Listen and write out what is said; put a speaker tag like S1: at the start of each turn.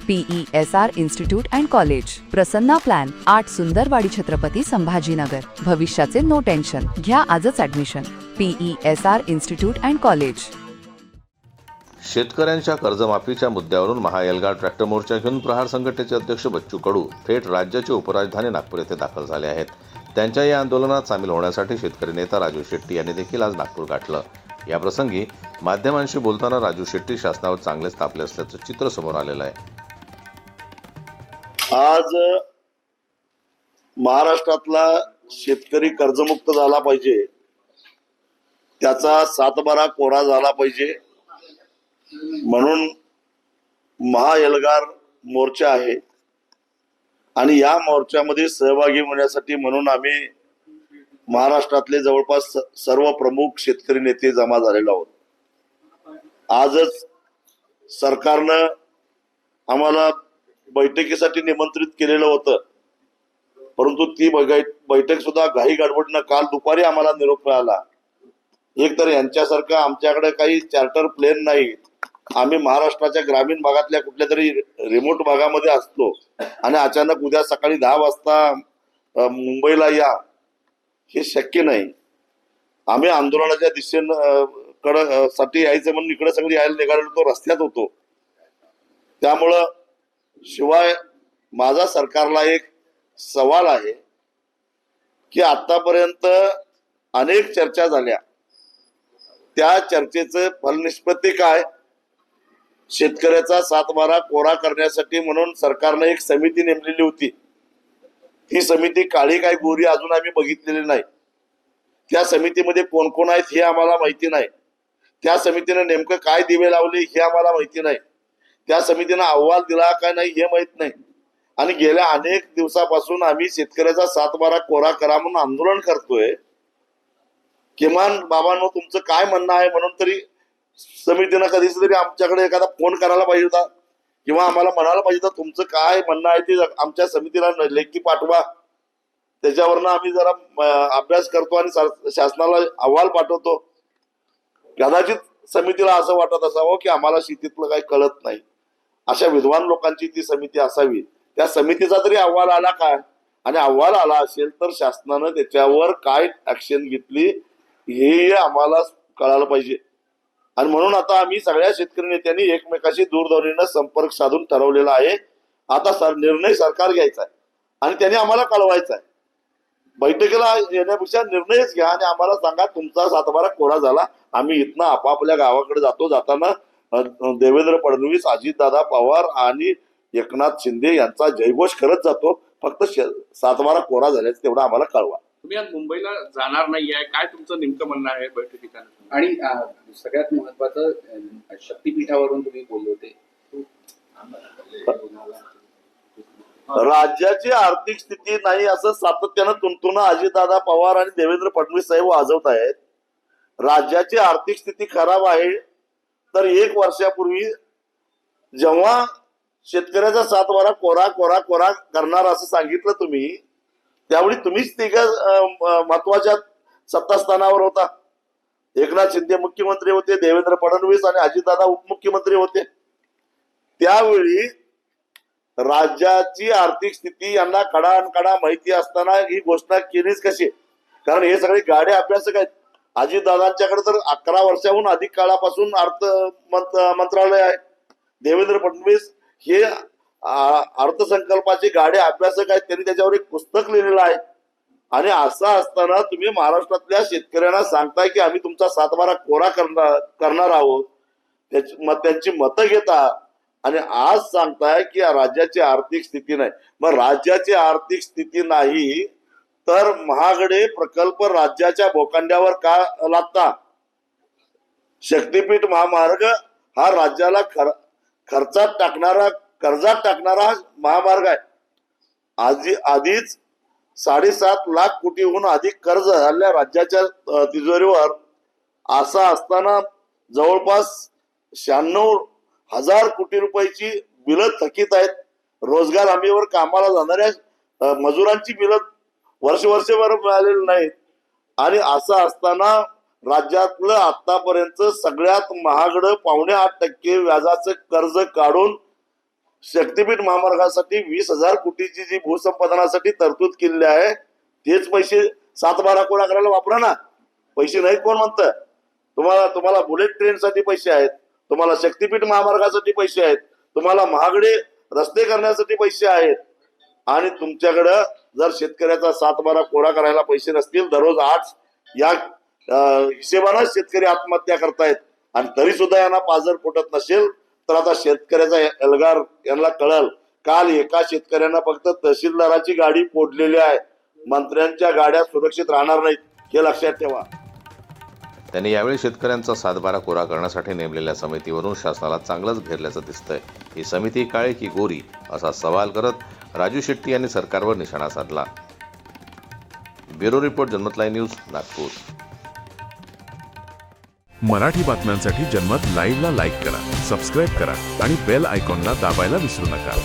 S1: PESR institute and college, Prasanna plan, 8 Sundarwadi, Chhatrapati Sambhajinagar. भविष्याचे no tension. घ्या आजच admission. PESR institute and college.
S2: शेतकऱ्यांच्या कर्जमाफीच्या मुद्द्यावरून महाएल्गार ट्रॅक्टर मोर्चा घेऊन प्रहार संघटनेचे अध्यक्ष बच्चू कडू थेट राज्याची उपराजधानी नागपूर येथे दाखल झाले आहेत. त्यांच्या या आंदोलनात सामील होण्यासाठी शेतकरी नेता राजू शेट्टी यांनी देखील आज नागपूर गाठलं. या प्रसंगी माध्यमांशी बोलताना राजू शेट्टी शासनावर चांगलेच तापले असल्याचं चित्र समोर आलेलं आहे.
S3: आज महाराष्ट्रातला शेतकरी कर्जमुक्त झाला पाहिजे, त्याचा सातबारा कोरा झाला पाहिजे म्हणून महाएल्गार मोर्चा आहे आणि या मोर्चामध्ये सहभागी होण्यासाठी म्हणून आम्ही महाराष्ट्रातले जवळपास सर्व प्रमुख शेतकरी नेते जमा झालेलो आहोत. आजच सरकारनं आम्हाला बैठकीसाठी निमंत्रित केलेलं होतं, परंतु ती बैठक सुद्धा घाई गडबडीनं काल दुपारी आम्हाला निरोप मिळाला. एक तर यांच्यासारखं आमच्याकडे काही चार्टर प्लेन नाही, आम्ही महाराष्ट्राच्या ग्रामीण भागातल्या कुठल्या तरी रिमोट भागामध्ये असतो आणि अचानक उद्या सकाळी 10 वाजता मुंबईला या, हे शक्य नाही. आम्ही आंदोलनाच्या दिशेनं साठी यायचं म्हणून इकडे सगळी यायला निघालेलो, तो रस्त्यात होतो. त्यामुळं शिवाय माझा सरकारला एक सवाल आहे की आतापर्यंत अनेक चर्चा झाल्या, त्या चर्चेचं फलनिष्पत्ती काय? शेतकऱ्याचा सातबारा कोरा करण्यासाठी म्हणून सरकारने एक समिती नेमलेली होती. ही समिती काळी काय गोरी अजून आम्ही बघितलेली नाही. त्या समितीमध्ये कोण कोण आहेत हे आम्हाला माहिती नाही. त्या समितीने नेमकं काय दिवे लावले हे आम्हाला माहिती नाही. त्या समितीनं अहवाल दिला काय नाही हे माहित नाही. आणि गेल्या अनेक दिवसापासून आम्ही शेतकऱ्याचा सातबारा कोरा करा म्हणून आंदोलन करतोय. किमान बाबांनो तुमचं काय म्हणणं आहे म्हणून तरी समितीनं कधीच तरी आमच्याकडे एखादा फोन करायला पाहिजे होता किंवा आम्हाला म्हणायला पाहिजे होतं तुमचं काय म्हणणं आहे ते आमच्या समितीला लेखी पाठवा. त्याच्यावरनं आम्ही जरा अभ्यास करतो आणि शासनाला अहवाल पाठवतो. कदाचित समितीला असं वाटत असावं की आम्हाला शेतीतलं काही कळत नाही, अशा विद्वान लोकांची ती समिती असावी. त्या समितीचा तरी अहवाल आला काय? आणि अहवाल आला असेल तर शासनानं त्याच्यावर काय ऍक्शन घेतली हे आम्हाला कळायला पाहिजे. आणि म्हणून आता आम्ही सगळ्या शेतकरी नेत्यांनी एकमेकाशी दूरध्वनीनं संपर्क साधून ठरवलेला आहे. आता निर्णय सरकार घ्यायचा आहे आणि त्याने आम्हाला कळवायचा आहे. बैठकीला येण्यापेक्षा निर्णयच घ्या आणि आम्हाला सांगा तुमचा सातबारा कोरा झाला. आम्ही इथनं आपापल्या गावाकडे जातो. जाताना देवेंद्र फडणवीस, अजितदादा पवार आणि एकनाथ शिंदे यांचा जयघोष करत जातो. फक्त सातबारा कोरा झाल्याचं तेवढं आम्हाला कळवा.
S4: तुम्ही आज मुंबईला जाणार नाहीये, काय तुमचं नेमकं म्हणणं आहे बैठकीत?
S5: आणि सगळ्यात महत्वाचं, शक्तीपीठावरून तुम्ही बोलले होते,
S3: राज्याची आर्थिक स्थिती नाही असं सातत्यानं तुंतुन अजितदादा पवार आणि देवेंद्र फडणवीस साहेब वाजवत आहेत. राज्याची आर्थिक स्थिती खराब आहे तर 1 वर्षापूर्वी जेव्हा शेतकऱ्याचा सातबारा कोरा कोरा कोरा करणार असं सांगितलं तुम्ही, त्यावेळी तुम्हीच तिघ महत्वाच्या सत्तास्थानावर होता. एकनाथ शिंदे मुख्यमंत्री होते, देवेंद्र फडणवीस आणि अजितदादा उपमुख्यमंत्री होते. त्यावेळी राज्याची आर्थिक स्थिती यांना कडानकडा माहिती असताना ही घोषणा केलीच कशी? कारण हे सगळे गाडे अभ्यासक आहेत. अजितदादांच्याकडे तर 11 वर्षाहून अधिक काळापासून अर्थ मंत्रालय आहे. देवेंद्र फडणवीस हे अर्थसंकल्पाचे गाडे अभ्यासक आहेत, त्यांनी त्याच्यावर एक पुस्तक लिहिलेलं आहे. आणि असं असताना तुम्ही महाराष्ट्रातल्या शेतकऱ्यांना सांगताय की आम्ही तुमचा सातबारा कोरा करणार आहोत, त्यांची मतं घेता आणि आज सांगताय की राज्याची आर्थिक स्थिती नाही. मग राज्याची आर्थिक स्थिती नाही तर महागडे प्रकल्प राज्याच्या भोकांड्यावर का लादता? शक्तीपीठ महामार्ग हा राज्याला खर्चात टाकणारा, कर्जात टाकणारा महामार्ग आहे. आधीच 7.5 लाख कोटीहून अधिक कर्ज झालेल्या राज्याच्या तिजोरीवर असं असताना जवळपास 96,000 कोटी रुपयाची बिलं थकीत आहेत. रोजगार हमीवर कामाला जाणाऱ्या मजुरांची बिलं वर्षभर मिळालेली नाहीत. आणि असं असताना राज्यातलं आतापर्यंत सगळ्यात महागडं 8.5% व्याजाचं कर्ज काढून शक्तीपीठ महामार्गासाठी 20,000 कोटीची जी भूसंपादनासाठी तरतूद केलेली आहे तेच पैसे 7-12 कोरा करायला वापरा ना. पैसे नाहीत कोण म्हणतं? तुम्हाला बुलेट ट्रेनसाठी पैसे आहेत, तुम्हाला शक्तीपीठ महामार्गासाठी पैसे आहेत, तुम्हाला महागडे रस्ते करण्यासाठी पैसे आहेत, आणि तुमच्याकडं जर शेतकऱ्याचा 7-12 कोरा करायला पैसे नसतील, दररोज 8 या हिशेबानं शेतकरी आत्महत्या करतायत, आणि तरी सुद्धा यांना पाजर फुटत नसेल तर आता शेतकऱ्याचा एल्गार यांना कळल. काल एका शेतकऱ्यांना फक्त तहसीलदाराची गाडी फोडलेली आहे, मंत्र्यांच्या गाड्या सुरक्षित राहणार नाहीत, हे लक्षात ठेवा.
S2: त्यांनी यावेळी शेतकऱ्यांचा 7-12 कोरा करण्यासाठी नेमलेल्या समितीवरून शासनाला चांगलंच घेरल्याचं दिसतंय. ही समिती काळी की गोरी असा सवाल करत राजू शेट्टी यांनी सरकारवर निशाणा साधला. ब्युरो रिपोर्ट, जनमत लाईव्ह न्यूज, नागपूर.
S6: मराठी बातम्यांसाठी जनमत लाईव्हला लाईक करा, सबस्क्राईब करा आणि बेल आयकॉनला दाबायला विसरू नका.